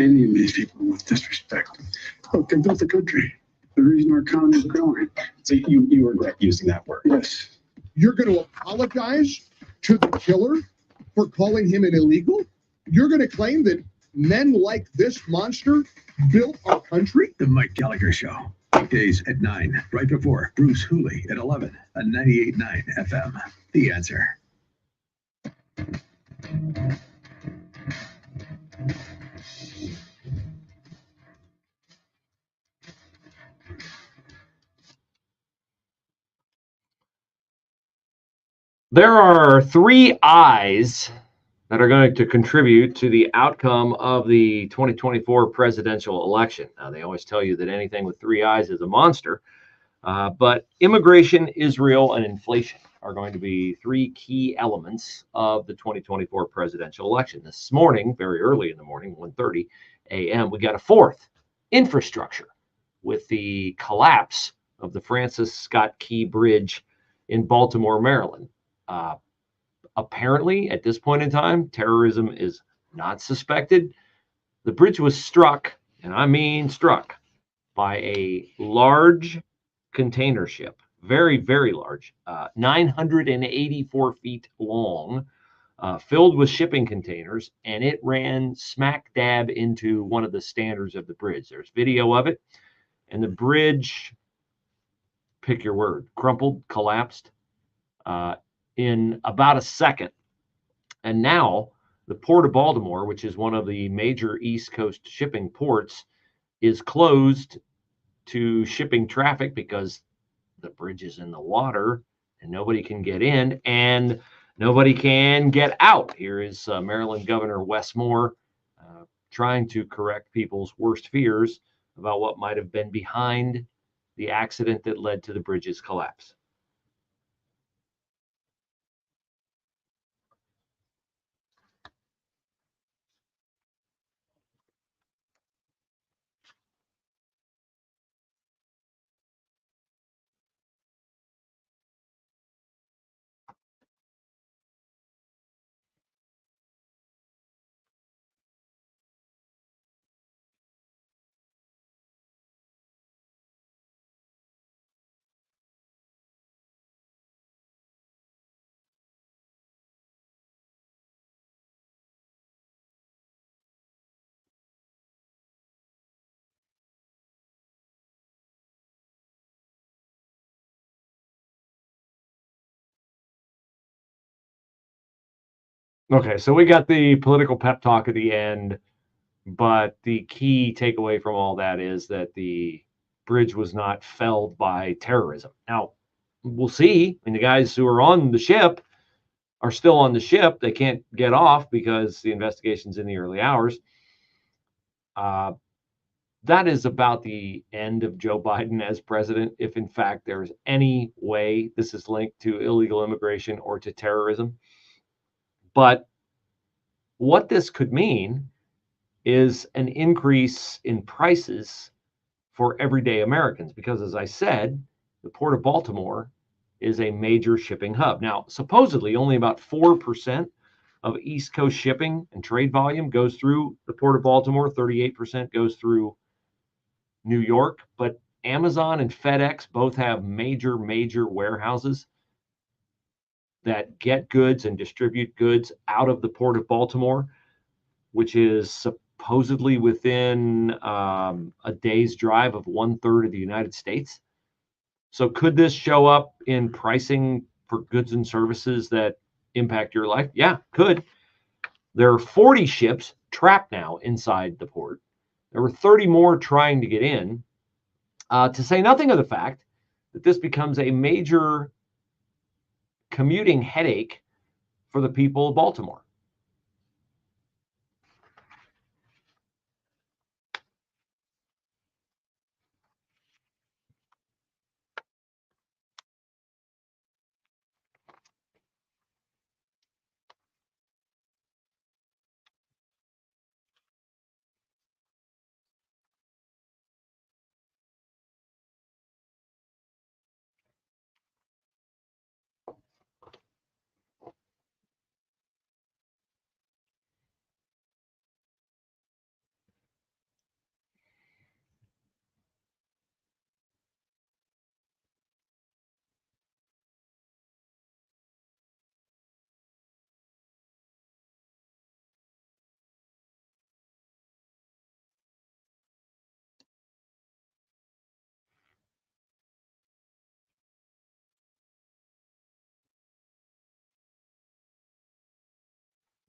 any of these people with disrespect. Look, they built the country. The reason our economy is growing. So you regret using that word? Yes. You're going to apologize to the killer for calling him an illegal? You're going to claim that men like this monster built our country? The Mike Gallagher Show. Weekdays at 9, right before Bruce Hooley at 11 on 98.9 FM. The Answer. There are three I's that are going to contribute to the outcome of the 2024 presidential election. Now, they always tell you that anything with three I's is a monster, but immigration, Israel, and inflation are going to be three key elements of the 2024 presidential election. This morning, very early in the morning, 1:30 a.m., we got a fourth, infrastructure, with the collapse of the Francis Scott Key Bridge in Baltimore, Maryland. Apparently, at this point in time, terrorism is not suspected. The bridge was struck, and I mean struck, by a large container ship, very, very large, 984 feet long, filled with shipping containers, and it ran smack dab into one of the standards of the bridge. There's video of it, and the bridge, pick your word, crumpled, collapsed in about a second. And now the Port of Baltimore, which is one of the major East Coast shipping ports, is closed to shipping traffic because the bridge is in the water and nobody can get in and nobody can get out. Here is Maryland Governor Wes Moore trying to correct people's worst fears about what might have been behind the accident that led to the bridge's collapse. Okay, so we got the political pep talk at the end, but the key takeaway from all that is that the bridge was not felled by terrorism. Now, we'll see. I mean, the guys who are on the ship are still on the ship. They can't get off because the investigation's in the early hours. That is about the end of Joe Biden as president, if in fact there is any way this is linked to illegal immigration or to terrorism. But what this could mean is an increase in prices for everyday Americans, because as I said, the Port of Baltimore is a major shipping hub. Now, supposedly only about 4% of East Coast shipping and trade volume goes through the Port of Baltimore, 38% goes through New York, but Amazon and FedEx both have major warehouses that get goods and distribute goods out of the Port of Baltimore, which is supposedly within a day's drive of 1/3 of the United States. So could this show up in pricing for goods and services that impact your life? Yeah, could. There are 40 ships trapped now inside the port. There were 30 more trying to get in, to say nothing of the fact that this becomes a major commuting headache for the people of Baltimore.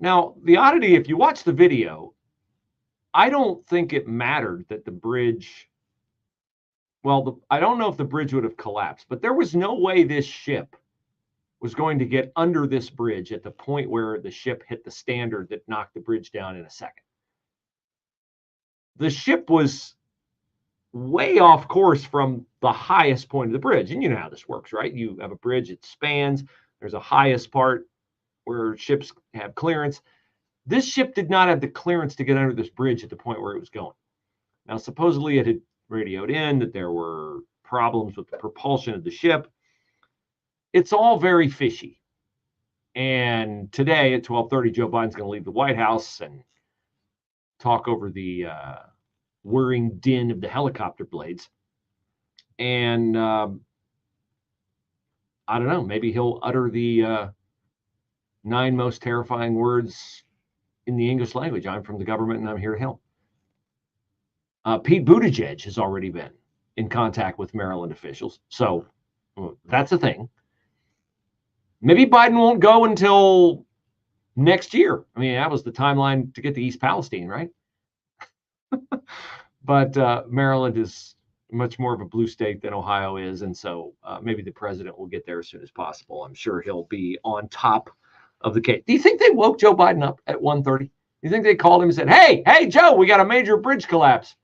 Now, the oddity, if you watch the video, I don't think it mattered that the bridge, well, I don't know if the bridge would have collapsed, but there was no way this ship was going to get under this bridge at the point where the ship hit the standard that knocked the bridge down in a second. The ship was way off course from the highest point of the bridge. And you know how this works, right? You have a bridge, it spans, there's a highest part where ships have clearance. This ship did not have the clearance to get under this bridge at the point where it was going. Now, supposedly it had radioed in that there were problems with the propulsion of the ship. It's all very fishy. And today at 12:30, Joe Biden's going to leave the White House and talk over the whirring din of the helicopter blades. And I don't know, maybe he'll utter the 9 most terrifying words in the English language. I'm from the government and I'm here to help. Pete Buttigieg has already been in contact with Maryland officials. So that's a thing. Maybe Biden won't go until next year. I mean, that was the timeline to get to East Palestine, right? But Maryland is much more of a blue state than Ohio is. And so maybe the president will get there as soon as possible. I'm sure he'll be on top of the case. Do you think they woke Joe Biden up at 1:30? Do you think they called him and said, hey, Joe, we got a major bridge collapse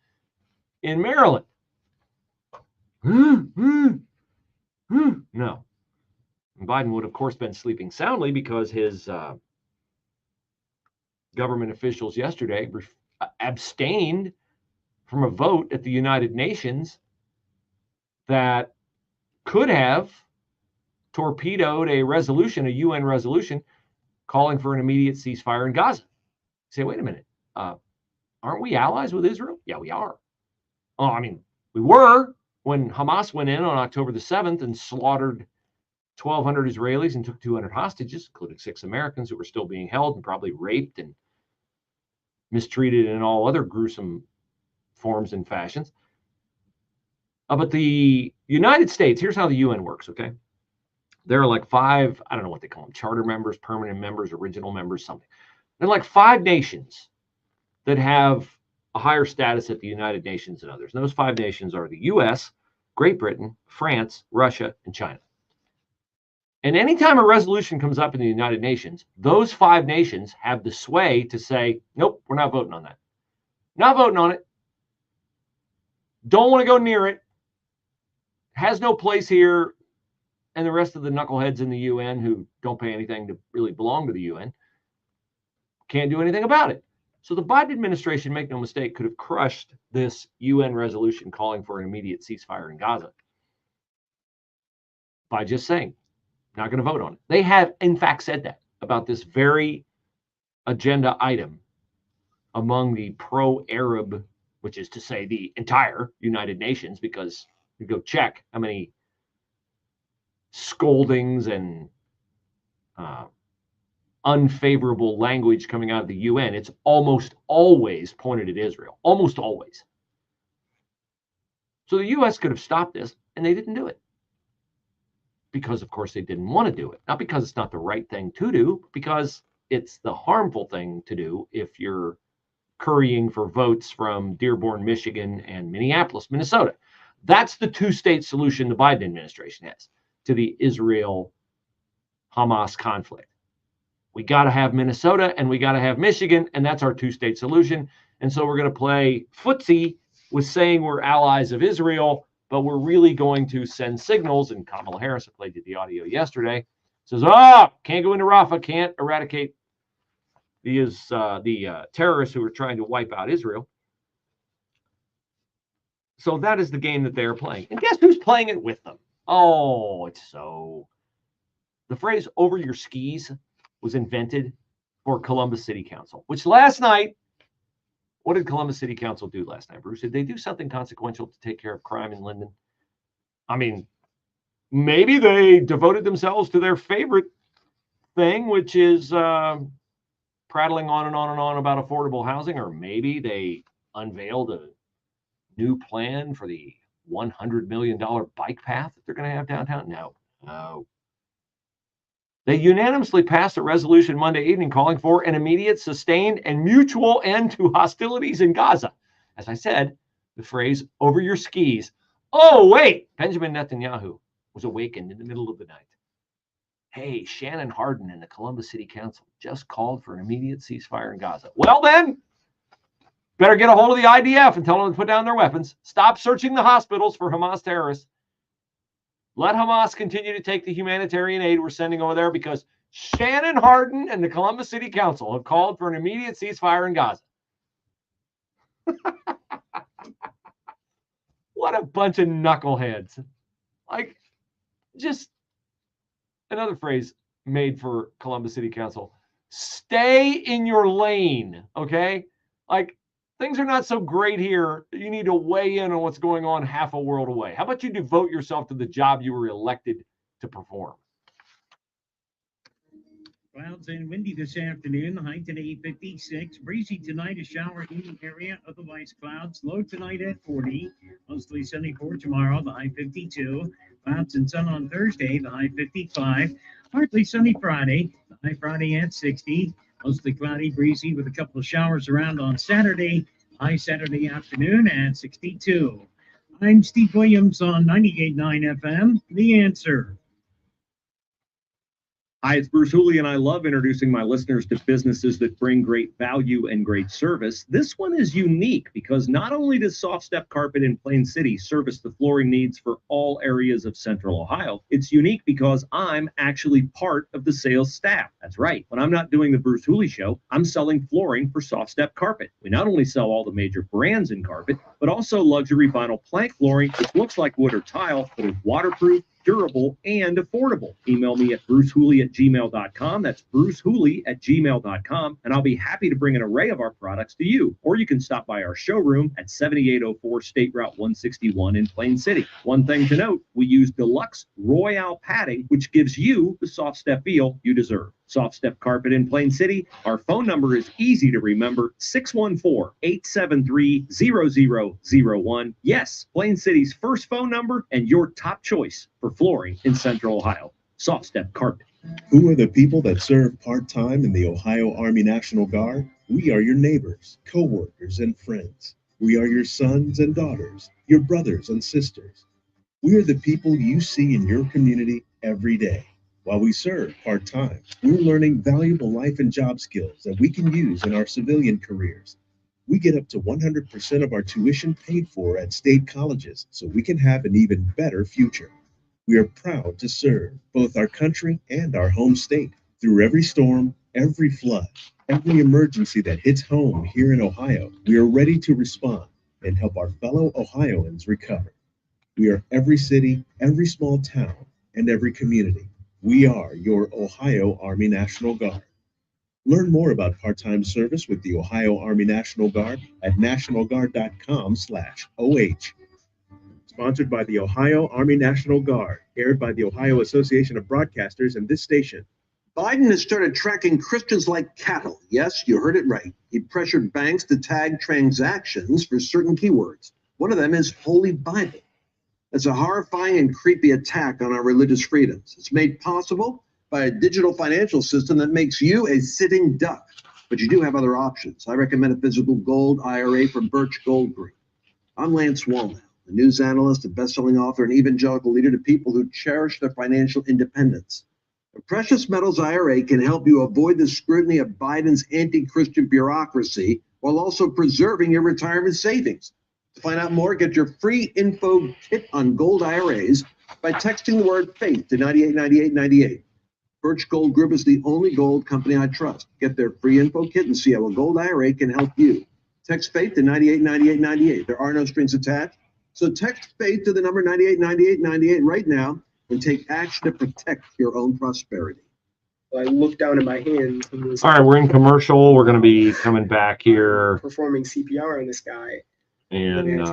in Maryland? No. And Biden would, of course, been sleeping soundly because his government officials yesterday abstained from a vote at the United Nations that could have torpedoed a resolution, a UN resolution, calling for an immediate ceasefire in Gaza. Say, wait a minute, aren't we allies with Israel? Yeah, we are. Oh, I mean, we were when Hamas went in on October the 7th and slaughtered 1,200 Israelis and took 200 hostages, including 6 Americans who were still being held and probably raped and mistreated in all other gruesome forms and fashions. But the United States, here's how the UN works, okay? There are like 5, I don't know what they call them, charter members, permanent members, original members, something. There are like 5 nations that have a higher status at the United Nations than others. And those 5 nations are the US, Great Britain, France, Russia, and China. And anytime a resolution comes up in the United Nations, those 5 nations have the sway to say, nope, we're not voting on that. Not voting on it. Don't want to go near it. Has no place here. And the rest of the knuckleheads in the UN who don't pay anything to really belong to the UN can't do anything about it. So the Biden administration, make no mistake, could have crushed this UN resolution calling for an immediate ceasefire in Gaza by just saying, not going to vote on it. They have, in fact, said that about this very agenda item among the pro-Arab, which is to say the entire United Nations, because you go check how many scoldings and unfavorable language coming out of the UN. It's almost always pointed at Israel, almost always. So the US could have stopped this, and they didn't do it. Because, of course, they didn't want to do it. Not because it's not the right thing to do, but because it's the harmful thing to do if you're currying for votes from Dearborn, Michigan, and Minneapolis, Minnesota. That's the 2-state solution the Biden administration has to the Israel-Hamas conflict. We got to have Minnesota and we got to have Michigan, and that's our 2-state solution. And so we're going to play footsie with saying we're allies of Israel, but we're really going to send signals. And Kamala Harris, I played you the audio yesterday, says, can't go into Rafah, can't eradicate the terrorists who are trying to wipe out Israel. So that is the game that they're playing. And guess who's playing it with them? Oh, it's so... The phrase over your skis was invented for Columbus City Council, which last night, what did Columbus City Council do last night, Bruce? Did they do something consequential to take care of crime in Linden? I mean, maybe they devoted themselves to their favorite thing, which is prattling on and on and on about affordable housing, or maybe they unveiled a new plan for the $100 million bike path that they're going to have downtown. No. They unanimously passed a resolution Monday evening calling for an immediate, sustained, and mutual end to hostilities in Gaza. As I said, the phrase "over your skis." Oh, wait, Benjamin Netanyahu was awakened in the middle of the night. Hey, Shannon Hardin and the Columbus City Council just called for an immediate ceasefire in Gaza. Well, then, better get a hold of the IDF and tell them to put down their weapons. Stop searching the hospitals for Hamas terrorists. Let Hamas continue to take the humanitarian aid we're sending over there, because Shannon Hardin and the Columbus City Council have called for an immediate ceasefire in Gaza. What a bunch of knuckleheads. Like, just another phrase made for Columbus City Council. Stay in your lane, okay? Like, things are not so great here. You need to weigh in on what's going on half a world away. How about you devote yourself to the job you were elected to perform? Clouds and windy this afternoon. The high today 56. Breezy tonight, a shower in the area. Otherwise clouds. Low tonight at 40. Mostly sunny for tomorrow. The high 52. Clouds and sun on Thursday. The high 55. Partly sunny Friday. The high Friday at 60. Mostly cloudy, breezy with a couple of showers around on Saturday. High Saturday afternoon at 62. I'm Steve Williams on 98.9 FM. The Answer. Hi, it's Bruce Hooley, and I love introducing my listeners to businesses that bring great value and great service. This one is unique because not only does Soft Step Carpet in Plain City service the flooring needs for all areas of Central Ohio, it's unique because I'm actually part of the sales staff. That's right. When I'm not doing the Bruce Hooley Show, I'm selling flooring for Soft Step Carpet. We not only sell all the major brands in carpet, but also luxury vinyl plank flooring, which looks like wood or tile, but is waterproof, durable, and affordable. Email me at brucehooley@gmail.com. That's brucehooley@gmail.com, and I'll be happy to bring an array of our products to you. Or you can stop by our showroom at 7804 State Route 161 in Plain City. One thing to note, we use deluxe Royale padding, which gives you the soft step feel you deserve. Soft Step Carpet in Plain City. Our phone number is easy to remember, 614-873-0001. Yes, Plain City's first phone number and your top choice for flooring in Central Ohio. Soft Step Carpet. Who are the people that serve part-time in the Ohio Army National Guard? We are your neighbors, co-workers, and friends. We are your sons and daughters, your brothers and sisters. We are the people you see in your community every day. While we serve part-time, we're learning valuable life and job skills that we can use in our civilian careers. We get up to 100% of our tuition paid for at state colleges so we can have an even better future. We are proud to serve both our country and our home state. Through every storm, every flood, every emergency that hits home here in Ohio, we are ready to respond and help our fellow Ohioans recover. We are every city, every small town, and every community. We are your Ohio Army National Guard. Learn more about part-time service with the Ohio Army National Guard at nationalguard.com/OH. Sponsored by the Ohio Army National Guard, aired by the Ohio Association of Broadcasters and this station. Biden has started tracking Christians like cattle. Yes, you heard it right. He pressured banks to tag transactions for certain keywords. One of them is Holy Bible. It's a horrifying and creepy attack on our religious freedoms. It's made possible by a digital financial system that makes you a sitting duck. But you do have other options. I recommend a physical gold IRA from Birch Gold Group. I'm Lance Wallnau, a news analyst, a best-selling author, and evangelical leader to people who cherish their financial independence. A precious metals IRA can help you avoid the scrutiny of Biden's anti-Christian bureaucracy while also preserving your retirement savings. To find out more, get your free info kit on gold IRAs by texting the word faith to 989898. Birch Gold Group is the only gold company I trust. Get their free info kit and see how a gold IRA can help you. Text faith to 989898. There are no strings attached. So text faith to the number 989898 right now and take action to protect your own prosperity. I looked down at my hands and was All right, we're in commercial. We're going to be coming back here performing CPR on this guy. and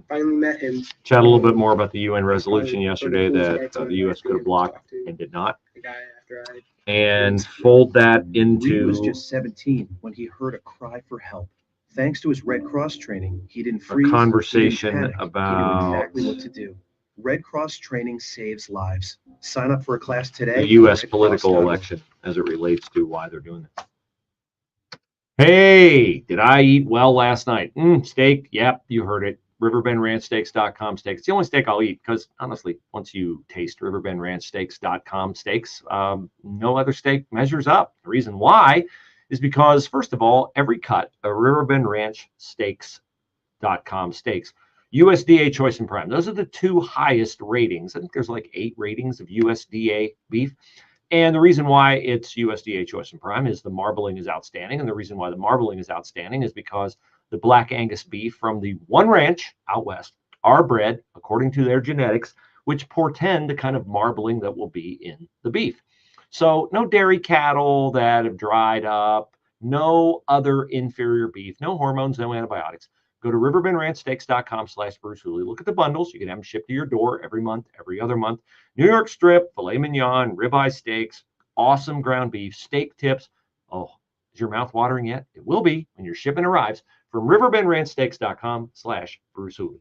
Finally met him. chat a little bit more about the UN resolution yesterday that the U.S. could have blocked and did not, The guy after I and fold that Reed into was just 17 when he heard a cry for help. Thanks to his Red Cross training, he didn't a freeze. conversation he didn't panic. He about knew exactly what to do. Red Cross training saves lives. Sign up for a class today. The U.S. at political redcross.org. election as it relates to why they're doing this. Hey, did I eat well last night? Steak. Yep, you heard it. RiverbendRanchSteaks.com steak. It's the only steak I'll eat because, honestly, once you taste RiverbendRanchSteaks.com steaks, no other steak measures up. The reason why is because, first of all, every cut of RiverbendRanchSteaks.com steaks, USDA Choice and Prime, those are the two highest ratings. I think there's like 8 ratings of USDA beef. And the reason why it's USDA Choice and Prime is the marbling is outstanding. And the reason why the marbling is outstanding is because the Black Angus beef from the one ranch out west are bred according to their genetics, which portend the kind of marbling that will be in the beef. So no dairy cattle that have dried up, no other inferior beef, no hormones, no antibiotics. Go to riverbendranchsteaks.com/Bruce Hooley. Look at the bundles. You can have them shipped to your door every month, every other month. New York strip, filet mignon, ribeye steaks, awesome ground beef, steak tips. Oh, is your mouth watering yet? It will be when your shipment arrives from riverbendranchsteaks.com/Bruce Hooley.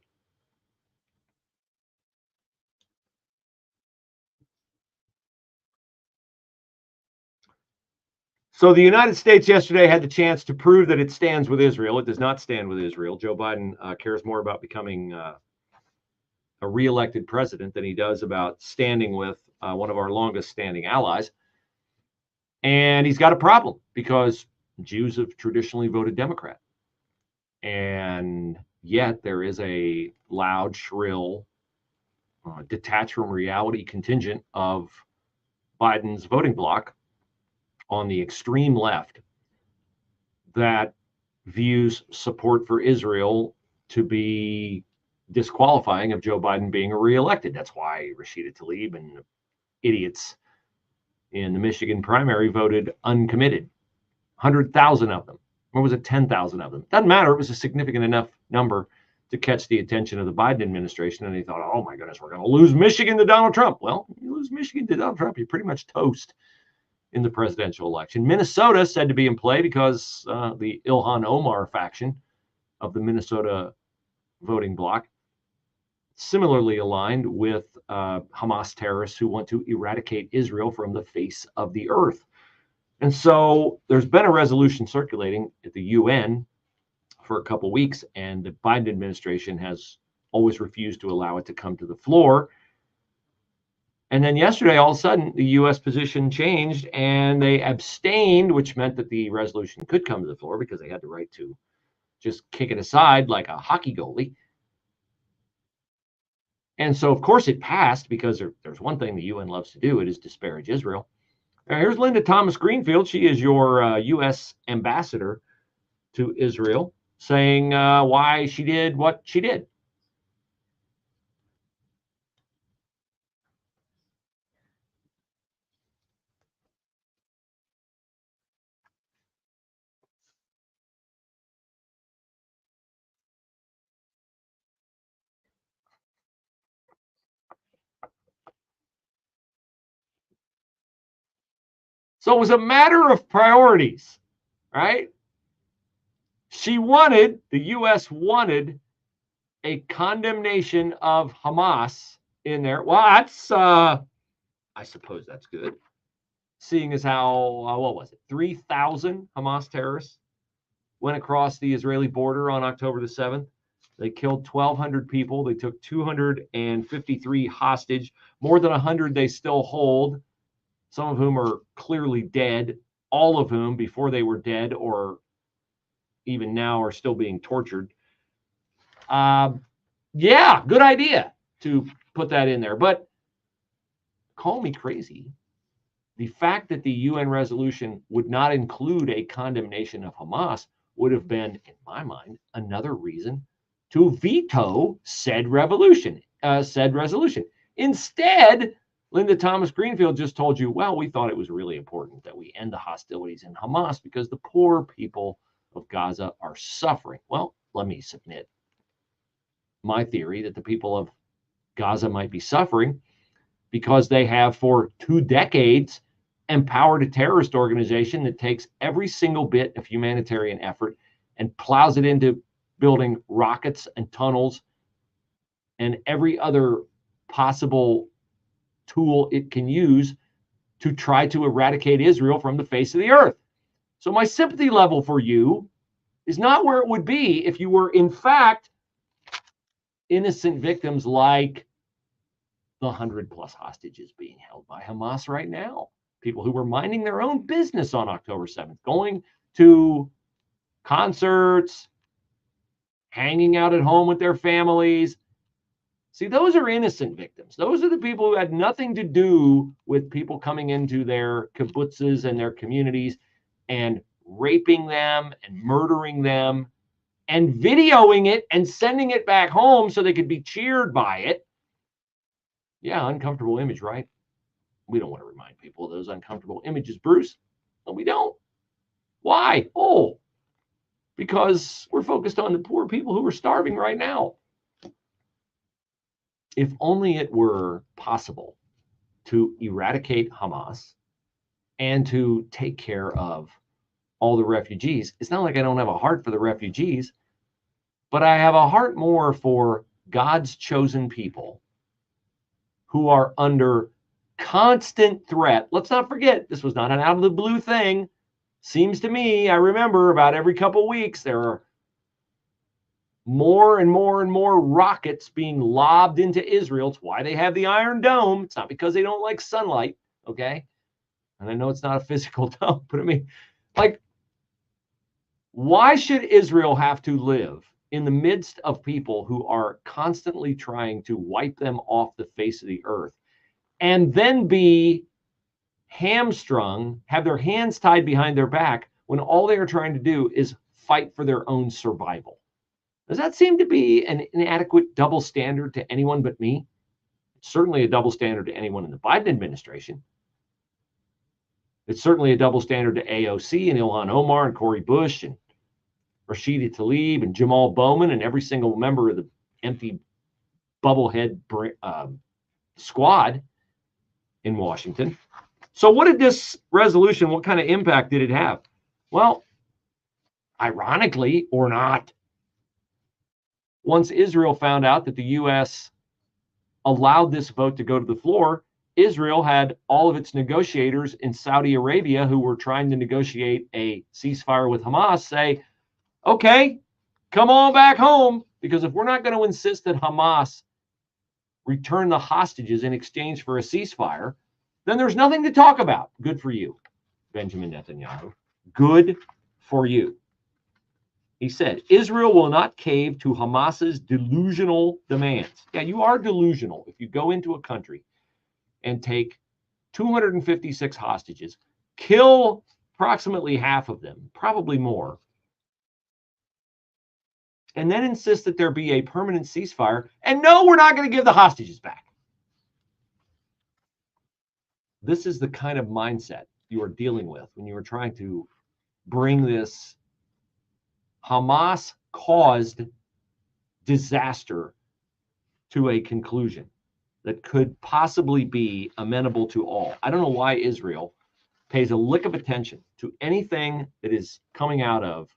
So the United States yesterday had the chance to prove that it stands with Israel. It does not stand with Israel. Joe Biden cares more about becoming a re-elected president than he does about standing with one of our longest standing allies. And he's got a problem because Jews have traditionally voted Democrat. And yet there is a loud, shrill, detached from reality contingent of Biden's voting bloc on the extreme left that views support for Israel to be disqualifying of Joe Biden being reelected. That's why Rashida Tlaib and the idiots in the Michigan primary voted uncommitted. 100,000 of them. Or was it 10,000 of them? Doesn't matter. It was a significant enough number to catch the attention of the Biden administration. And they thought, oh my goodness, we're going to lose Michigan to Donald Trump. Well, you lose Michigan to Donald Trump, you're pretty much toast in the presidential election. Minnesota said to be in play because the Ilhan Omar faction of the Minnesota voting bloc, similarly aligned with Hamas terrorists who want to eradicate Israel from the face of the earth. And so there's been a resolution circulating at the UN for a couple weeks, and the Biden administration has always refused to allow it to come to the floor. And then yesterday, all of a sudden, the U.S. position changed and they abstained, which meant that the resolution could come to the floor because they had the right to just kick it aside like a hockey goalie. And so, of course, it passed because there's one thing the UN loves to do. It is disparage Israel. Now, here's Linda Thomas Greenfield. She is your U.S. ambassador to Israel, saying why she did what she did. So it was a matter of priorities, right? The U.S. wanted a condemnation of Hamas in there. Well, that's, I suppose that's good. Seeing as how, 3,000 Hamas terrorists went across the Israeli border on October the 7th. They killed 1,200 people. They took 253 hostage. More than 100 they still hold. Some of whom are clearly dead, all of whom before they were dead or even now are still being tortured. Yeah, good idea to put that in there. But call me crazy. The fact that the UN resolution would not include a condemnation of Hamas would have been, in my mind, another reason to veto said resolution. Instead, Linda Thomas Greenfield just told you, well, we thought it was really important that we end the hostilities in Hamas because the poor people of Gaza are suffering. Well, let me submit my theory that the people of Gaza might be suffering because they have for 2 decades empowered a terrorist organization that takes every single bit of humanitarian effort and plows it into building rockets and tunnels and every other possible tool it can use to try to eradicate Israel from the face of the earth. So my sympathy level for you is not where it would be if you were, in fact, innocent victims like the 100+ hostages being held by Hamas right now. People who were minding their own business on October 7th, going to concerts, hanging out at home with their families. See, those are innocent victims. Those are the people who had nothing to do with people coming into their kibbutzes and their communities and raping them and murdering them and videoing it and sending it back home so they could be cheered by it. Yeah, uncomfortable image, right? We don't want to remind people of those uncomfortable images, Bruce. No, we don't. Why? Oh, because we're focused on the poor people who are starving right now. If only it were possible to eradicate Hamas and to take care of all the refugees. It's not like I don't have a heart for the refugees, but I have a heart more for God's chosen people who are under constant threat. Let's not forget, this was not an out of the blue thing. Seems to me, I remember about every couple of weeks, there are more and more and more rockets being lobbed into Israel. It's why they have the Iron Dome. It's not because they don't like sunlight, okay? And I know it's not a physical dome, but I mean, like, why should Israel have to live in the midst of people who are constantly trying to wipe them off the face of the earth and then be hamstrung, have their hands tied behind their back when all they are trying to do is fight for their own survival? Does that seem to be an inadequate double standard to anyone but me? It's certainly a double standard to anyone in the Biden administration. It's certainly a double standard to AOC and Ilhan Omar and Cori Bush and Rashida Tlaib and Jamal Bowman and every single member of the empty bubblehead squad in Washington. So what did this resolution, what kind of impact did it have? Well, ironically or not, once Israel found out that the U.S. allowed this vote to go to the floor, Israel had all of its negotiators in Saudi Arabia who were trying to negotiate a ceasefire with Hamas say, okay, come on back home, because if we're not going to insist that Hamas return the hostages in exchange for a ceasefire, then there's nothing to talk about. Good for you, Benjamin Netanyahu. Good for you. He said, Israel will not cave to Hamas's delusional demands. Yeah, you are delusional if you go into a country and take 256 hostages, kill approximately half of them, probably more, and then insist that there be a permanent ceasefire, and no, we're not going to give the hostages back. This is the kind of mindset you are dealing with when you are trying to bring this Hamas-caused disaster to a conclusion that could possibly be amenable to all. I don't know why Israel pays a lick of attention to anything that is coming out of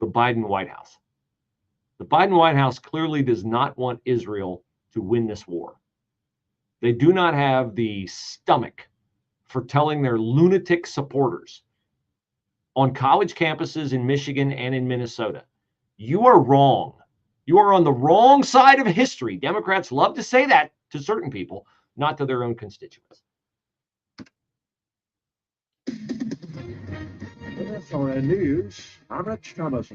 the Biden White House. The Biden White House clearly does not want Israel to win this war. They do not have the stomach for telling their lunatic supporters on college campuses in Michigan and in Minnesota, you are wrong. You are on the wrong side of history. Democrats love to say that to certain people, not to their own constituents. SRN News, I'm Rich Thomas.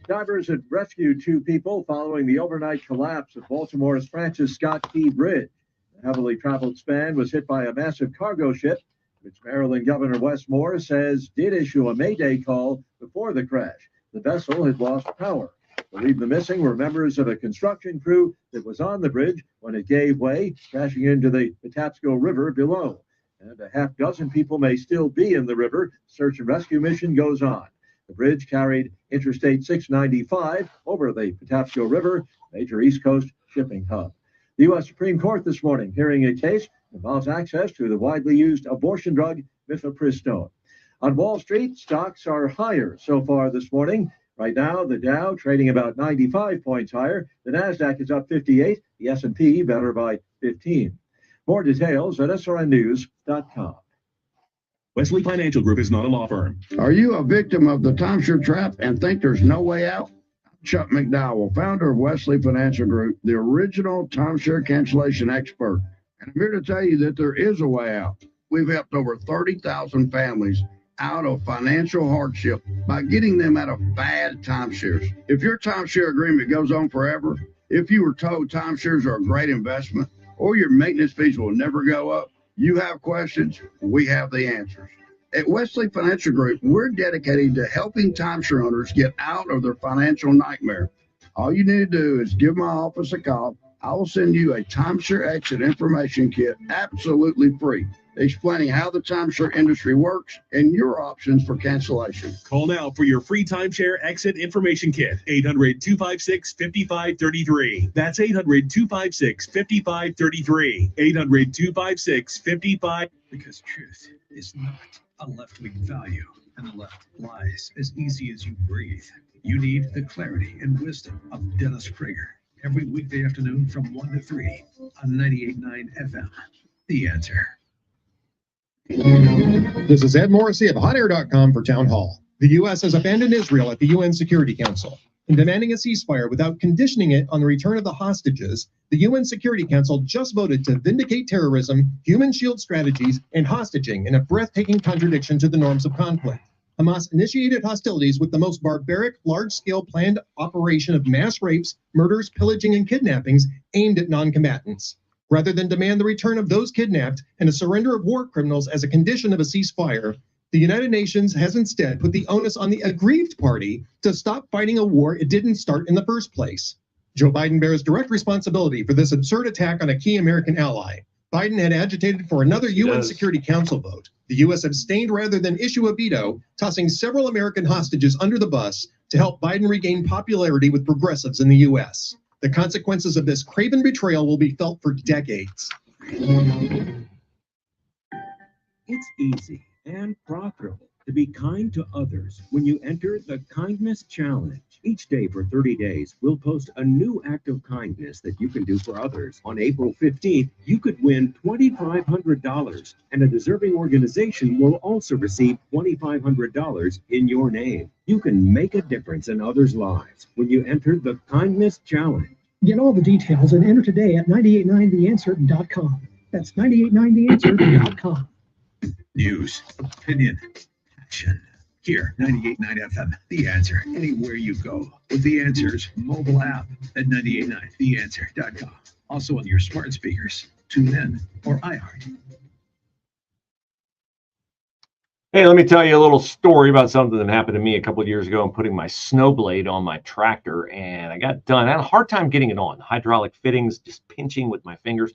Divers had rescued two people following the overnight collapse of Baltimore's Francis Scott Key Bridge. The heavily traveled span was hit by a massive cargo ship, which Maryland Governor Wes Moore says did issue a Mayday call before the crash. The vessel had lost power. Believed the missing were members of a construction crew that was on the bridge when it gave way, crashing into the Patapsco River below. And a half dozen people may still be in the river. Search and rescue mission goes on. The bridge carried Interstate 695 over the Patapsco River, major East Coast shipping hub. The U.S. Supreme Court this morning hearing a case involves access to the widely used abortion drug mifepristone. On Wall Street, stocks are higher so far this morning. Right now, the Dow trading about 95 points higher. The Nasdaq is up 58. The S&P better by 15. More details at srnnews.com. Wesley Financial Group is not a law firm. Are you a victim of the timeshare trap and think there's no way out? Chuck McDowell, founder of Wesley Financial Group, the original timeshare cancellation expert. And I'm here to tell you that there is a way out. We've helped over 30,000 families out of financial hardship by getting them out of bad timeshares. If your timeshare agreement goes on forever, if you were told timeshares are a great investment, or your maintenance fees will never go up, you have questions, we have the answers. At Wesley Financial Group, we're dedicated to helping timeshare owners get out of their financial nightmare. All you need to do is give my office a call. I will send you a timeshare exit information kit absolutely free, explaining how the timeshare industry works and your options for cancellation. Call now for your free timeshare exit information kit. 800-256-5533. That's 800-256-5533. 800-256-5533. Because truth is not a left-wing value, and the left lies as easy as you breathe. You need the clarity and wisdom of Dennis Prager. Every weekday afternoon from 1 to 3 on 98.9 FM. The Answer. This is Ed Morrissey of HotAir.com for Town Hall. The U.S. has abandoned Israel at the UN Security Council. In demanding a ceasefire without conditioning it on the return of the hostages, the UN Security Council just voted to vindicate terrorism, human shield strategies, and hostage-taking in a breathtaking contradiction to the norms of conflict. Hamas initiated hostilities with the most barbaric, large-scale planned operation of mass rapes, murders, pillaging, and kidnappings aimed at non-combatants. Rather than demand the return of those kidnapped and a surrender of war criminals as a condition of a ceasefire, the United Nations has instead put the onus on the aggrieved party to stop fighting a war it didn't start in the first place. Joe Biden bears direct responsibility for this absurd attack on a key American ally. Biden had agitated for another UN Security Council vote. The U.S. abstained rather than issue a veto, tossing several American hostages under the bus to help Biden regain popularity with progressives in the U.S. The consequences of this craven betrayal will be felt for decades. It's easy and profitable to be kind to others when you enter the Kindness Challenge. Each day for 30 days, we'll post a new act of kindness that you can do for others. On April 15th, you could win $2,500, and a deserving organization will also receive $2,500 in your name. You can make a difference in others' lives when you enter the Kindness Challenge. Get all the details and enter today at 989theanswer.com. That's 989theanswer.com. News, opinion, action. Here, 98.9 FM, The Answer. Anywhere you go with The Answer's mobile app at 989theanswer.com. Also on your smart speakers, TuneIn or iHeart. Hey, let me tell you a little story about something that happened to me a couple of years ago. I'm putting my snow blade on my tractor, and I got done. I had a hard time getting it on. Hydraulic fittings, just pinching with my fingers.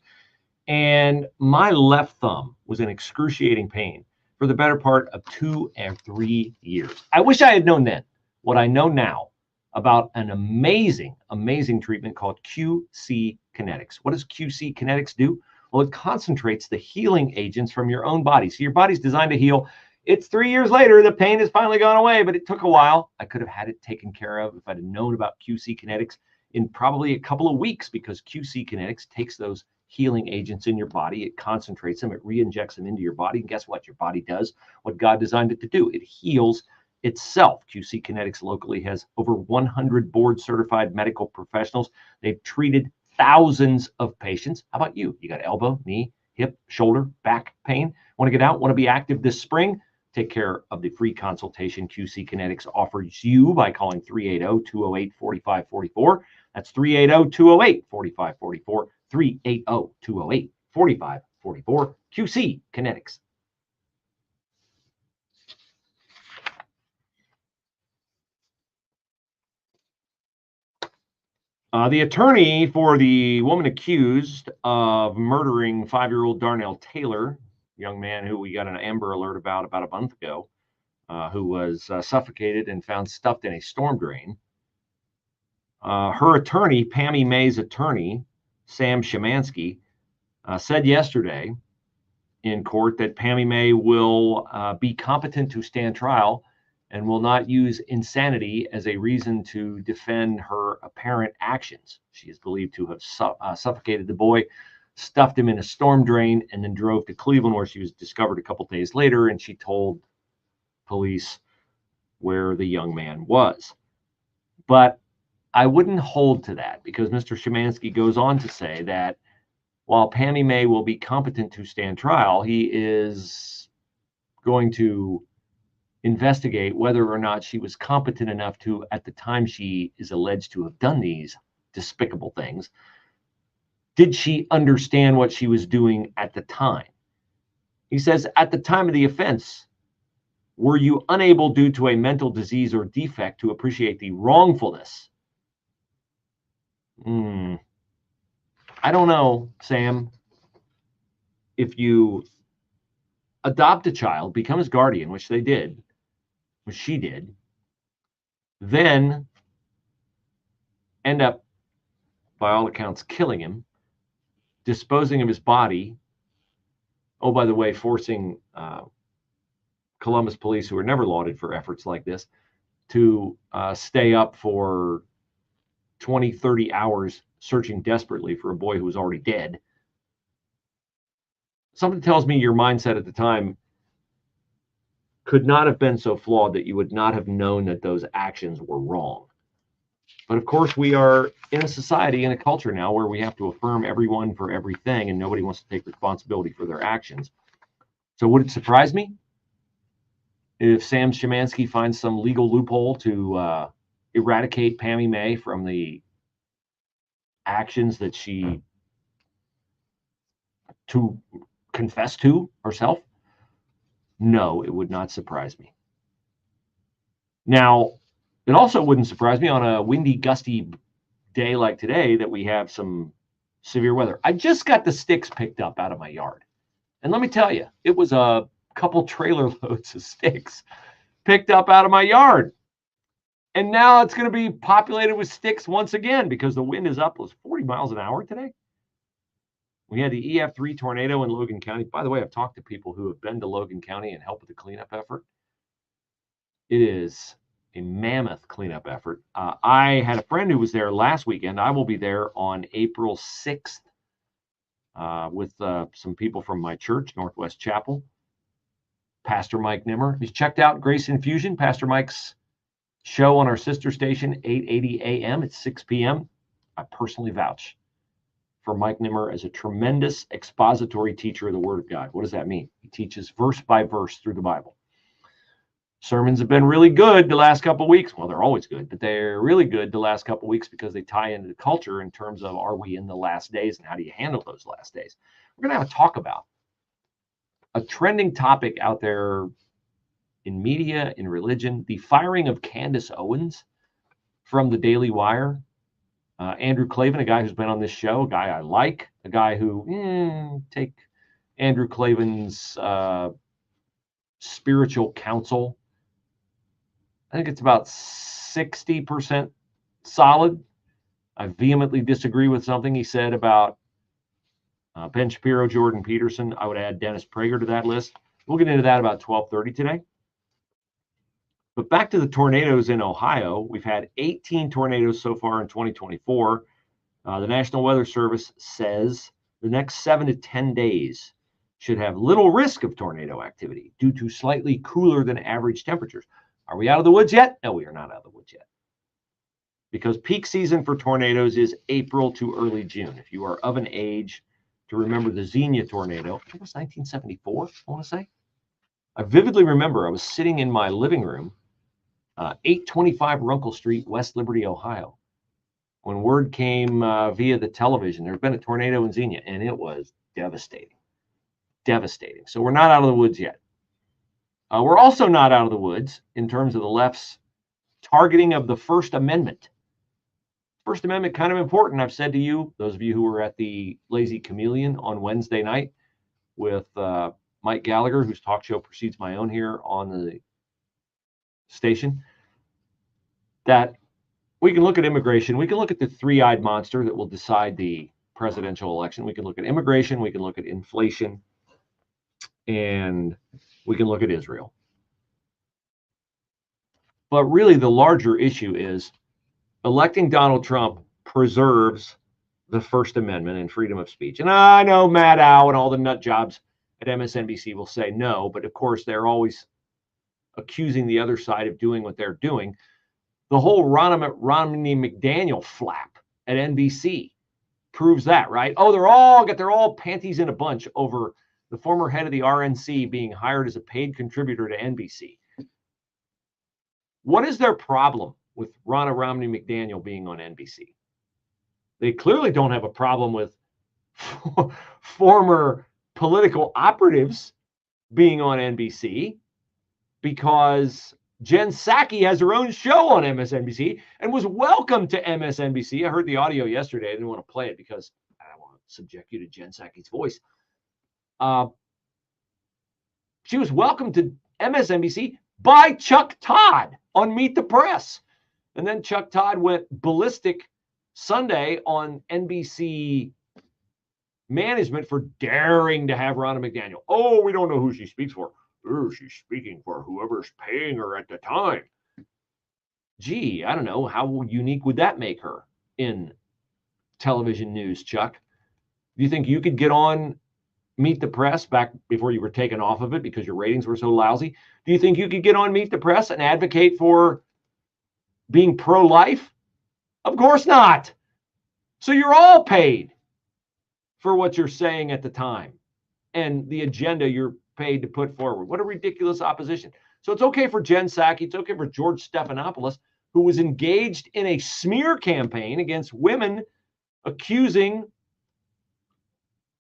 And my left thumb was in excruciating pain for the better part of 2 and 3 years. I wish I had known then what I know now about an amazing, amazing treatment called QC Kinetics. What does QC Kinetics do? Well, it concentrates the healing agents from your own body. So your body's designed to heal. It's 3 years later, the pain has finally gone away, but it took a while. I could have had it taken care of if I'd have known about QC Kinetics in probably a couple of weeks, because QC Kinetics takes those healing agents in your body, it concentrates them, it re-injects them into your body, and guess what? Your body does what God designed it to do. It heals itself. QC Kinetics locally has over 100 board-certified medical professionals. They've treated thousands of patients. How about you? You got elbow, knee, hip, shoulder, back pain? Want to get out? Want to be active this spring? Take care of the free consultation QC Kinetics offers you by calling 380-208-4544. That's 380-208-4544. 380-208-4544. QC Kinetics. The attorney for the woman accused of murdering 5-year-old Darnell Taylor, young man who we got an Amber Alert about a month ago, who was suffocated and found stuffed in a storm drain. Her attorney, Pammy May's attorney, Sam Szymanski, said yesterday in court that Pammy May will be competent to stand trial and will not use insanity as a reason to defend her apparent actions. She is believed to have suffocated the boy, stuffed him in a storm drain, and then drove to Cleveland, where she was discovered a couple days later, and she told police where the young man was. But I wouldn't hold to that, because Mr. Szymanski goes on to say that while Pammy May will be competent to stand trial, he is going to investigate whether or not she was competent enough to, at the time she is alleged to have done these despicable things, did she understand what she was doing at the time? He says, at the time of the offense, were you unable due to a mental disease or defect to appreciate the wrongfulness? I don't know, Sam. If you adopt a child, become his guardian, which they did, which she did, then end up, by all accounts, killing him, disposing of his body. Oh, by the way, forcing Columbus police, who are never lauded for efforts like this, to stay up for 20, 30 hours searching desperately for a boy who was already dead. Something tells me your mindset at the time could not have been so flawed that you would not have known that those actions were wrong. But of course, we are in a society, in a culture now, where we have to affirm everyone for everything, and nobody wants to take responsibility for their actions. So would it surprise me if Sam Szymanski finds some legal loophole to eradicate Pammy May from the actions that she confessed to herself? No, it would not surprise me. Now, it also wouldn't surprise me on a windy, gusty day like today that we have some severe weather. I just got the sticks picked up out of my yard. And let me tell you, it was a couple trailer loads of sticks picked up out of my yard. And now it's going to be populated with sticks once again because the wind is up. It was 40 miles an hour today. We had the EF3 tornado in Logan County. By the way, I've talked to people who have been to Logan County and helped with the cleanup effort. It is a mammoth cleanup effort. I had a friend who was there last weekend. I will be there on April 6th with some people from my church, Northwest Chapel. Pastor Mike Nimmer. He's checked out Grace Infusion, Pastor Mike's show on our sister station, 880 a.m. It's 6 p.m. I personally vouch for Mike Nimmer as a tremendous expository teacher of the Word of God. What does that mean? He teaches verse by verse through the Bible. Sermons have been really good the last couple of weeks. Well, they're always good, but they're really good the last couple of weeks because they tie into the culture in terms of, are we in the last days and how do you handle those last days? We're going to have a talk about a trending topic out there in media, in religion, the firing of Candace Owens from the Daily Wire. Andrew Klavan, a guy who's been on this show, a guy I like, a guy who, take Andrew Klavan's spiritual counsel. I think it's about 60% solid. I vehemently disagree with something he said about Ben Shapiro, Jordan Peterson. I would add Dennis Prager to that list. We'll get into that about 12:30 today. But back to the tornadoes in Ohio. We've had 18 tornadoes so far in 2024. The National Weather Service says the next 7 to 10 days should have little risk of tornado activity due to slightly cooler than average temperatures. Are we out of the woods yet? No, we are not out of the woods yet. Because peak season for tornadoes is April to early June. If you are of an age to remember the Xenia tornado, I think it was 1974, I want to say. I vividly remember I was sitting in my living room, 825 Runkle Street, West Liberty, Ohio, when word came via the television, there had been a tornado in Xenia, and it was devastating. Devastating. So we're not out of the woods yet. We're also not out of the woods in terms of the left's targeting of the First Amendment. First Amendment, kind of important. I've said to you, those of you who were at the Lazy Chameleon on Wednesday night with Mike Gallagher, whose talk show precedes my own here on the station, that we can look at immigration. We can look at the three-eyed monster that will decide the presidential election. We can look at immigration. We can look at inflation. And we can look at Israel. But really, the larger issue is electing Donald Trump preserves the First Amendment and freedom of speech. And I know Matt Howe and all the nut jobs at MSNBC will say no, but of course, they're always accusing the other side of doing what they're doing. The whole Romney McDaniel flap at NBC proves that, right? Oh, they're all panties in a bunch over the former head of the RNC being hired as a paid contributor to NBC. What is their problem with Ronna Romney McDaniel being on NBC? They clearly don't have a problem with former political operatives being on NBC, because Jen Psaki has her own show on MSNBC and was welcome to MSNBC. I heard the audio yesterday. I didn't want to play it because I don't want to subject you to Jen Psaki's voice. She was welcomed to MSNBC by Chuck Todd on Meet the Press. And then Chuck Todd went ballistic Sunday on NBC management for daring to have Ronna McDaniel. Oh, we don't know who she speaks for. Oh, she's speaking for whoever's paying her at the time. Gee, I don't know. How unique would that make her in television news, Chuck? Do you think you could get on Meet the Press back before you were taken off of it because your ratings were so lousy? Do you think you could get on Meet the Press and advocate for being pro-life? Of course not. So you're all paid for what you're saying at the time and the agenda you're paid to put forward. What a ridiculous opposition. So it's okay for Jen Psaki, it's okay for George Stephanopoulos, who was engaged in a smear campaign against women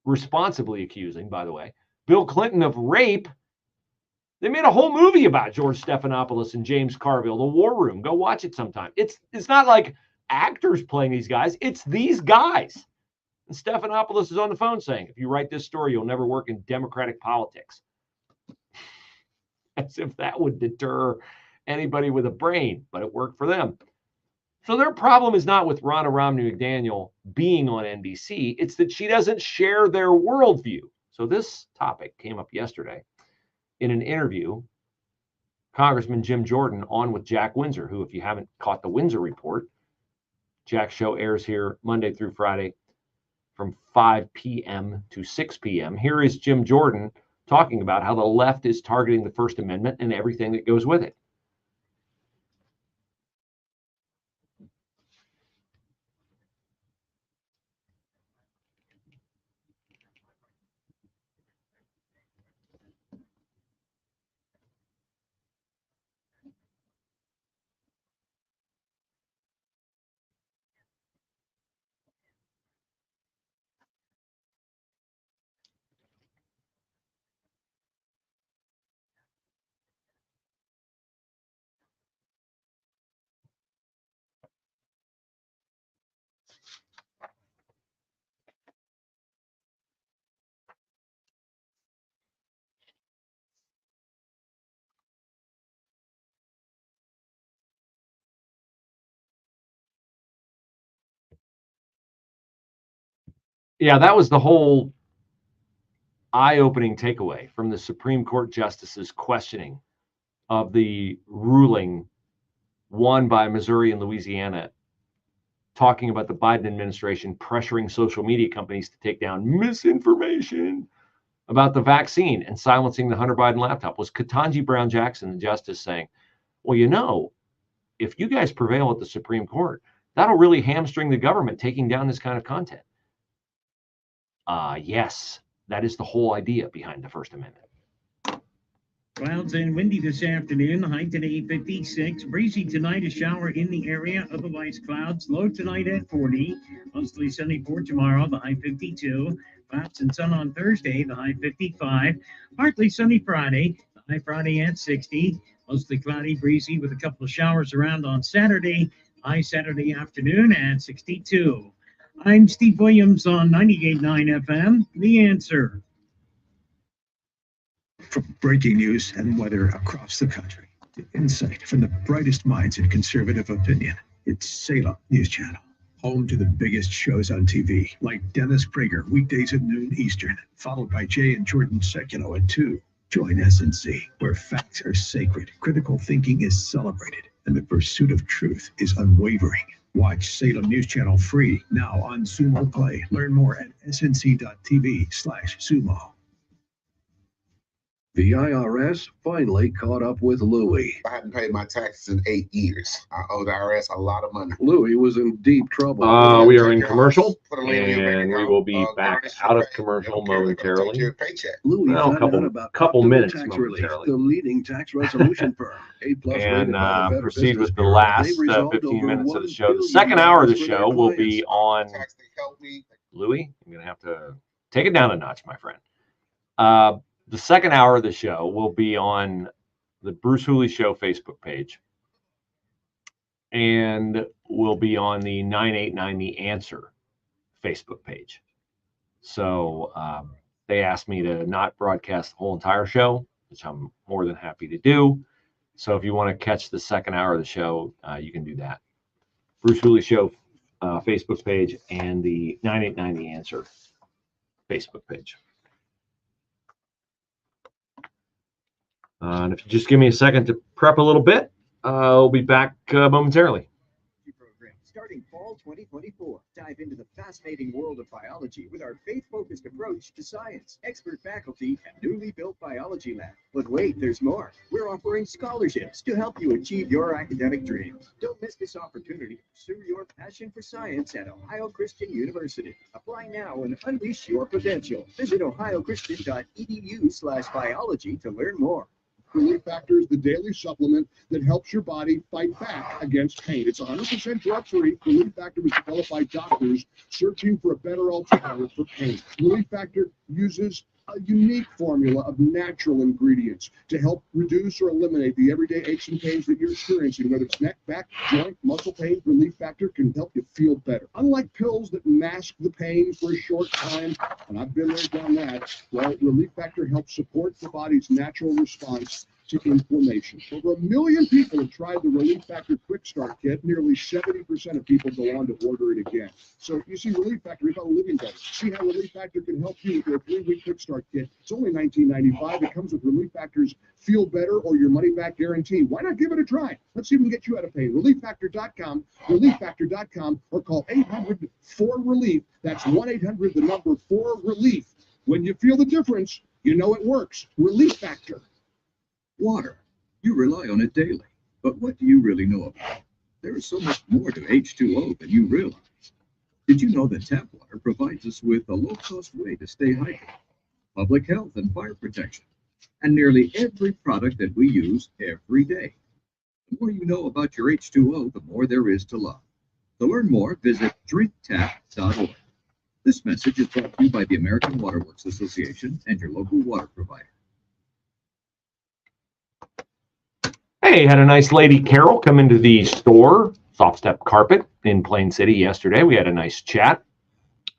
responsibly accusing, by the way, Bill Clinton of rape. They made a whole movie about George Stephanopoulos and James Carville, The War Room. Go watch it sometime. It's not like actors playing these guys. It's these guys. And Stephanopoulos is on the phone saying, if you write this story, you'll never work in Democratic politics. As if that would deter anybody with a brain, but it worked for them. So their problem is not with Ronna Romney McDaniel being on NBC. It's that she doesn't share their worldview. So this topic came up yesterday in an interview. Congressman Jim Jordan on with Jack Windsor, who, if you haven't caught the Windsor Report, Jack's show airs here Monday through Friday from 5 p.m. to 6 p.m. Here is Jim Jordan talking about how the left is targeting the First Amendment and everything that goes with it. Yeah, that was the whole eye-opening takeaway from the Supreme Court justices' questioning of the ruling won by Missouri and Louisiana, talking about the Biden administration pressuring social media companies to take down misinformation about the vaccine and silencing the Hunter Biden laptop. Was Ketanji Brown Jackson, the justice, saying, well, you know, if you guys prevail at the Supreme Court, that'll really hamstring the government taking down this kind of content. Yes, that is the whole idea behind the First Amendment. Clouds and windy this afternoon. High today 56. Breezy tonight. A shower in the area. Otherwise clouds. Low tonight at 40. Mostly sunny for tomorrow. The high 52. Clouds and sun on Thursday. The high 55. Partly sunny Friday. The high Friday at 60. Mostly cloudy, breezy with a couple of showers around on Saturday. High Saturday afternoon at 62. I'm Steve Williams on 98.9 FM, The Answer. From breaking news and weather across the country to insight from the brightest minds in conservative opinion, it's Salem News Channel, home to the biggest shows on TV, like Dennis Prager, weekdays at noon Eastern, followed by Jay and Jordan Sekulow at 2. Join SNC, where facts are sacred, critical thinking is celebrated, and the pursuit of truth is unwavering. Watch Salem News Channel free now on Sumo Play. Learn more at snc.tv/sumo. The IRS finally caught up with Louie. I hadn't paid my taxes in 8 years. I owe the IRS a lot of money. Louie was in deep trouble. We are in commercial, and we will be back out of commercial momentarily. Louie Well, found out about couple Optimal minutes Tax Relief, momentarily. the leading tax resolution firm. A+ And rated by the Better proceed Business with the Bureau. last They've resolved 15 over minutes of the $1 show. The billion second hour of the for show their will clients. be on Louis. I'm going to have to take it down a notch, my friend. The second hour of the show will be on the Bruce Hooley Show Facebook page, and will be on the 989 The Answer Facebook page. So they asked me to not broadcast the whole entire show, which I'm more than happy to do. So if you want to catch the second hour of the show, you can do that. Bruce Hooley Show Facebook page and the 989 The Answer Facebook page. And if you just give me a second to prep a little bit, I'll be back momentarily. Starting fall 2024, dive into the fascinating world of biology with our faith-focused approach to science, expert faculty, and newly built biology lab. But wait, there's more. We're offering scholarships to help you achieve your academic dreams. Don't miss this opportunity to pursue your passion for science at Ohio Christian University. Apply now and unleash your potential. Visit ohiochristian.edu/biology to learn more. Relief Factor is the daily supplement that helps your body fight back against pain. It's 100% drug-free. Relief Factor was developed by doctors searching for a better alternative for pain. Relief Factor uses a unique formula of natural ingredients to help reduce or eliminate the everyday aches and pains that you're experiencing, whether it's neck, back, joint, muscle pain. Relief Factor can help you feel better. Unlike pills that mask the pain for a short time, and I've been there, done that, well, Relief Factor helps support the body's natural response to inflammation. Over 1 million people have tried the Relief Factor Quick Start Kit. Nearly 70% of people go on to order it again. So you see, Relief Factor is about living better. See how Relief Factor can help you with their 3-week Quick Start Kit. It's only $19.95. It comes with Relief Factor's Feel Better or Your Money Back Guarantee. Why not give it a try? Let's see if we can get you out of pain. ReliefFactor.com, ReliefFactor.com, or call 800-4-RELIEF. That's 1-800-4-RELIEF. When you feel the difference, you know it works. Relief Factor. Water. You rely on it daily. But what do you really know about it? There is so much more to H2O than you realize. Did you know that tap water provides us with a low-cost way to stay hydrated, public health and fire protection, and nearly every product that we use every day? The more you know about your H2O, the more there is to love. To learn more, visit drinktap.org. This message is brought to you by the American Water Works Association and your local water provider. Hey, had a nice lady, Carol, come into the store, Soft Step Carpet in Plain City yesterday. We had a nice chat.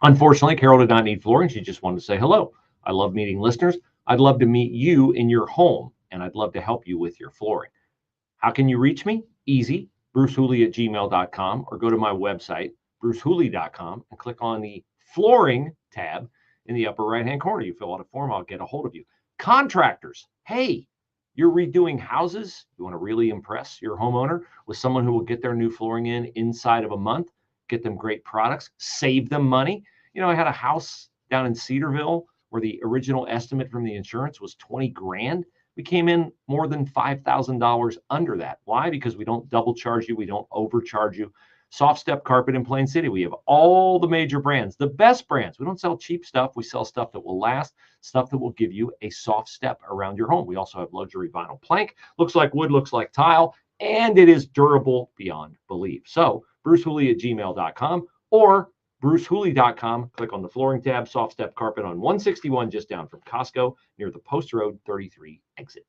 Unfortunately, Carol did not need flooring. She just wanted to say hello. I love meeting listeners. I'd love to meet you in your home, and I'd love to help you with your flooring. How can you reach me? Easy, brucehooley@gmail.com, or go to my website, brucehooley.com, and click on the flooring tab in the upper right-hand corner. You fill out a form, I'll get a hold of you. Contractors, hey, you're redoing houses. You want to really impress your homeowner with someone who will get their new flooring in inside of a month, get them great products, save them money. You know, I had a house down in Cedarville where the original estimate from the insurance was 20 grand. We came in more than $5,000 under that. Why? Because we don't double charge you. We don't overcharge you. Soft Step Carpet in Plain City. We have all the major brands, the best brands. We don't sell cheap stuff. We sell stuff that will last, stuff that will give you a soft step around your home. We also have luxury vinyl plank. Looks like wood, looks like tile, and it is durable beyond belief. So brucehooley@gmail.com or brucehooley.com. Click on the flooring tab, Soft Step Carpet on 161, just down from Costco near the Post Road 33 exit.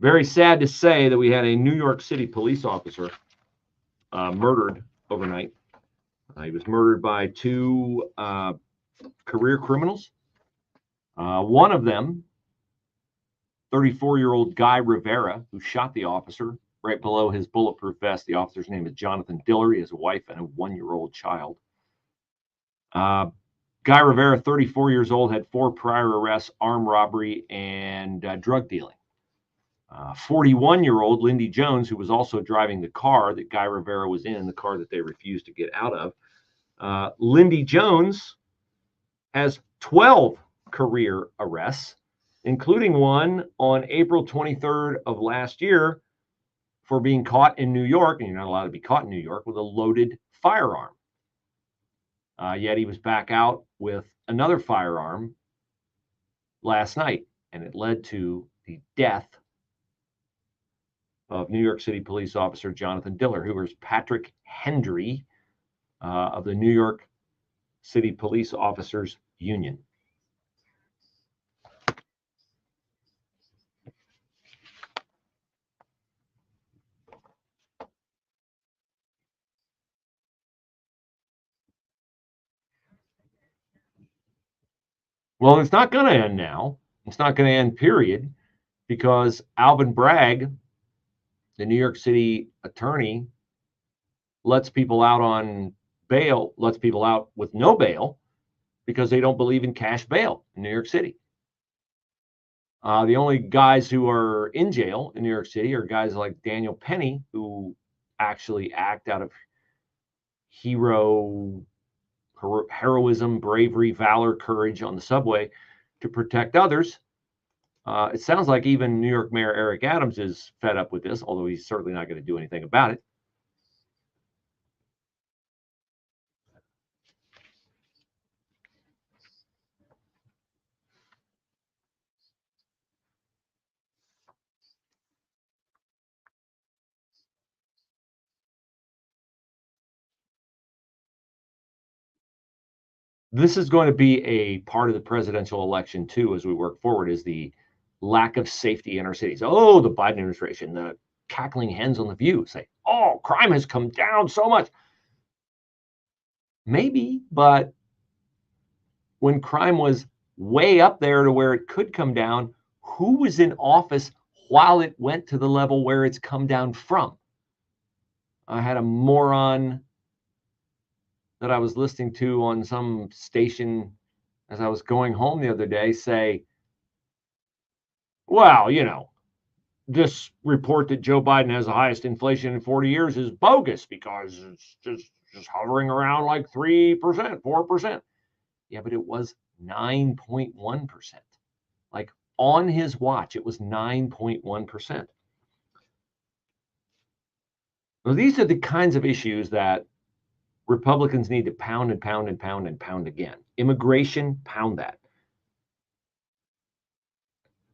Very sad to say that we had a New York City police officer murdered overnight. He was murdered by 2 career criminals. One of them, 34-year-old Guy Rivera, who shot the officer right below his bulletproof vest. The officer's name is Jonathan Diller. He has a wife and a 1-year-old child. Guy Rivera, 34 years old, had 4 prior arrests, armed robbery, and drug dealing. 41-year-old Lindy Jones, who was also driving the car that Guy Rivera was in, the car that they refused to get out of. Lindy Jones has 12 career arrests, including one on April 23rd of last year for being caught in New York, and you're not allowed to be caught in New York, with a loaded firearm. Yet he was back out with another firearm last night, and it led to the death of New York City police officer Jonathan Diller, who was Patrick Hendry of the New York City Police Officers Union. Well, it's not going to end now. It's not going to end, period, because Alvin Bragg, the New York City attorney, lets people out on bail, lets people out with no bail because they don't believe in cash bail in New York City. The only guys who are in jail in New York City are guys like Daniel Penny, who actually act out of heroism, bravery, valor, courage on the subway to protect others. It sounds like even New York Mayor Eric Adams is fed up with this, although he's certainly not going to do anything about it. This is going to be a part of the presidential election, too, as we work forward, is the lack of safety in our cities. Oh, the Biden administration, the cackling hens on The View say, oh, crime has come down so much. Maybe, but when crime was way up there to where it could come down, who was in office while it went to the level where it's come down from? I had a moron that I was listening to on some station as I was going home the other day say, well, you know, this report that Joe Biden has the highest inflation in 40 years is bogus because it's just hovering around like 3%, 4%. Yeah, but it was 9.1%. Like on his watch, it was 9.1%. Well, these are the kinds of issues that Republicans need to pound and pound and pound and pound again. Immigration, pound that.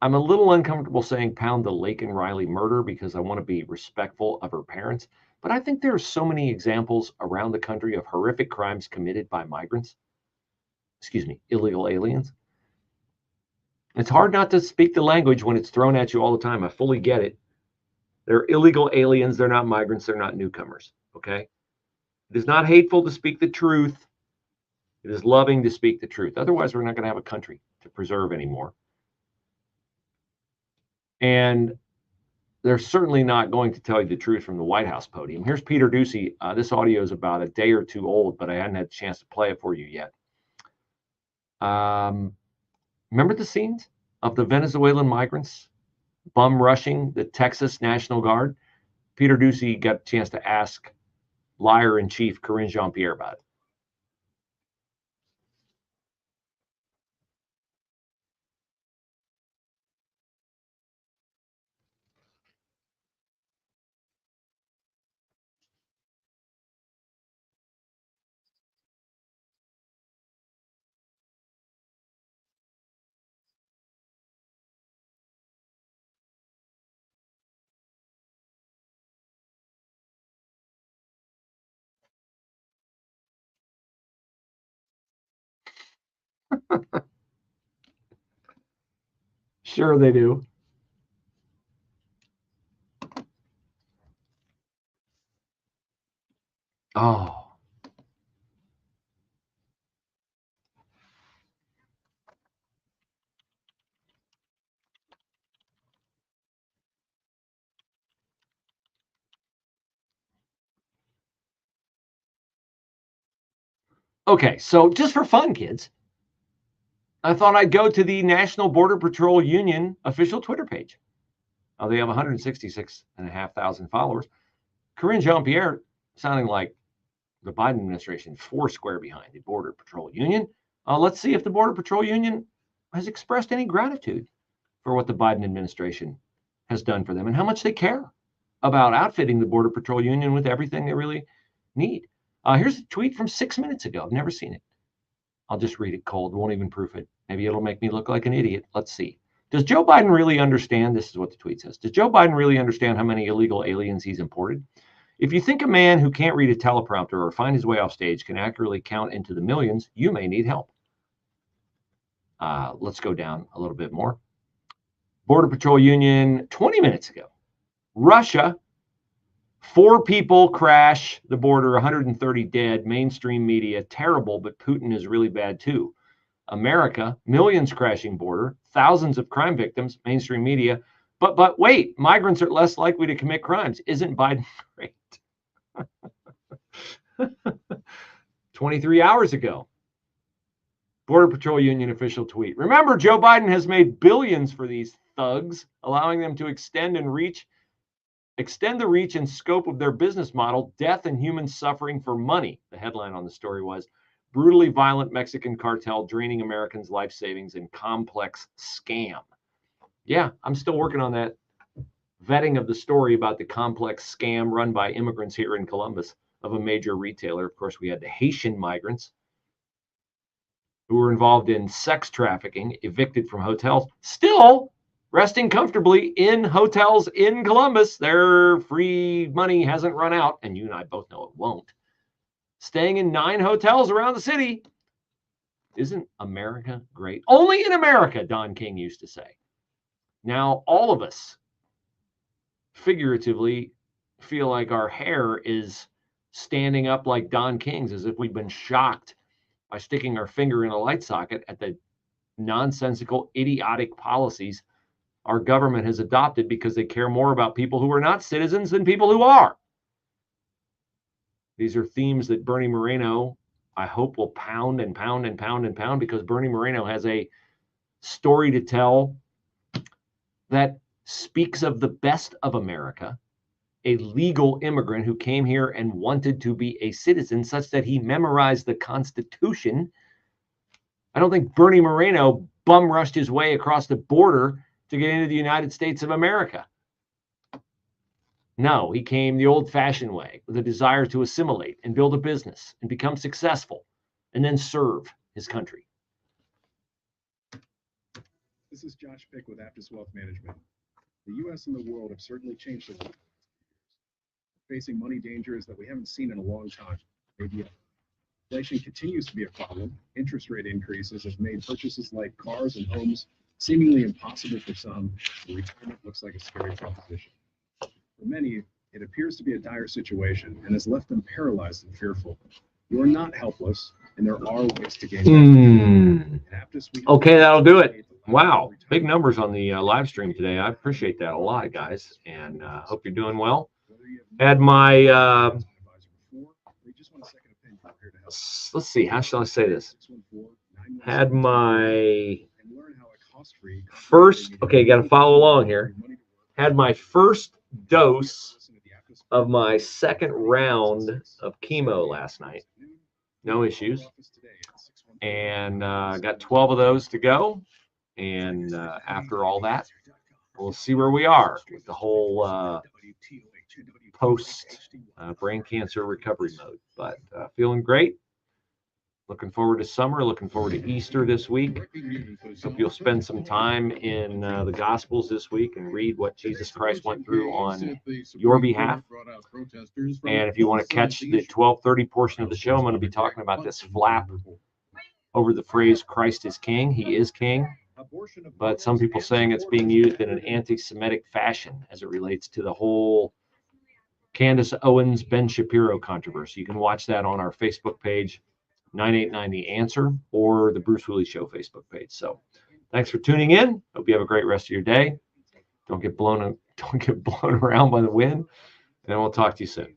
I'm a little uncomfortable saying pound the Laken Riley murder because I want to be respectful of her parents. But I think there are so many examples around the country of horrific crimes committed by migrants. Excuse me, illegal aliens. It's hard not to speak the language when it's thrown at you all the time. I fully get it. They're illegal aliens. They're not migrants. They're not newcomers. Okay? It is not hateful to speak the truth. It is loving to speak the truth. Otherwise, we're not going to have a country to preserve anymore. And they're certainly not going to tell you the truth from the White House podium. Here's Peter Doocy. This audio is about a day or two old, but I hadn't had a chance to play it for you yet. Remember the scenes of the Venezuelan migrants bum rushing the Texas National Guard? Peter Doocy got a chance to ask liar-in-chief Karine Jean-Pierre about it. Sure they do. Oh. Okay, so just for fun, kids, I thought I'd go to the National Border Patrol Union official Twitter page. They have 166,500 followers. Corinne Jean-Pierre sounding like the Biden administration foursquare behind the Border Patrol Union. Let's see if the Border Patrol Union has expressed any gratitude for what the Biden administration has done for them and how much they care about outfitting the Border Patrol Union with everything they really need. Here's a tweet from 6 minutes ago. I've never seen it. I'll just read it cold. Won't even proof it. Maybe it'll make me look like an idiot. Let's see. Does Joe Biden really understand? This is what the tweet says. Does Joe Biden really understand how many illegal aliens he's imported? If you think a man who can't read a teleprompter or find his way off stage can accurately count into the millions, you may need help. Let's go down a little bit more. Border Patrol Union, 20 minutes ago. Russia, 4 people crash the border, 130 dead, mainstream media, terrible, but Putin is really bad too. America, millions crashing border, thousands of crime victims, mainstream media. But wait, migrants are less likely to commit crimes. Isn't Biden great? 23 hours ago, Border Patrol Union official tweet. Remember, Joe Biden has made billions for these thugs, allowing them to extend the reach and scope of their business model, death and human suffering for money. The headline on the story was, brutally violent Mexican cartel draining Americans' life savings in complex scam. Yeah, I'm still working on that vetting of the story about the complex scam run by immigrants here in Columbus of a major retailer. Of course, we had the Haitian migrants who were involved in sex trafficking, evicted from hotels, still resting comfortably in hotels in Columbus. Their free money hasn't run out, and you and I both know it won't. Staying in 9 hotels around the city. Isn't America great? Only in America, Don King used to say. Now, all of us figuratively feel like our hair is standing up like Don King's, as if we've been shocked by sticking our finger in a light socket at the nonsensical, idiotic policies our government has adopted because they care more about people who are not citizens than people who are. These are themes that Bernie Moreno, I hope, will pound and pound and pound and pound, because Bernie Moreno has a story to tell that speaks of the best of America, a legal immigrant who came here and wanted to be a citizen such that he memorized the Constitution. I don't think Bernie Moreno bum rushed his way across the border to get into the United States of America. No, he came the old-fashioned way, with a desire to assimilate and build a business and become successful and then serve his country. This is Josh Pick with Aptus Wealth Management. The U.S. and the world have certainly changed a lot. Facing money dangers that we haven't seen in a long time. Maybe yet. Inflation continues to be a problem. Interest rate increases have made purchases like cars and homes seemingly impossible for some. Retirement looks like a scary proposition. For many, it appears to be a dire situation and has left them paralyzed and fearful. You are not helpless, and there are ways to gain. Okay, that'll do it. Wow, big numbers on the live stream today. I appreciate that a lot, guys, and hope you're doing well. Had my let's see, how shall I say this? Had my first, okay, got to follow along here. Had my first dose of my second round of chemo last night. No issues. And got 12 of those to go. And after all that, we'll see where we are with the whole post brain cancer recovery mode. But feeling great. Looking forward to summer, looking forward to Easter this week. Hope you'll spend some time in the Gospels this week and read what Jesus Christ went through on your behalf. And if you want to catch the 12:30 portion of the show, I'm going to be talking about this flap over the phrase Christ is King. He is King. But some people saying it's being used in an anti-Semitic fashion as it relates to the whole Candace Owens, Ben Shapiro controversy. You can watch that on our Facebook page, 989 The Answer, or the Bruce Hooley Show Facebook page. So thanks for tuning in. Hope you have a great rest of your day. Don't get blown around by the wind, and we'll talk to you soon.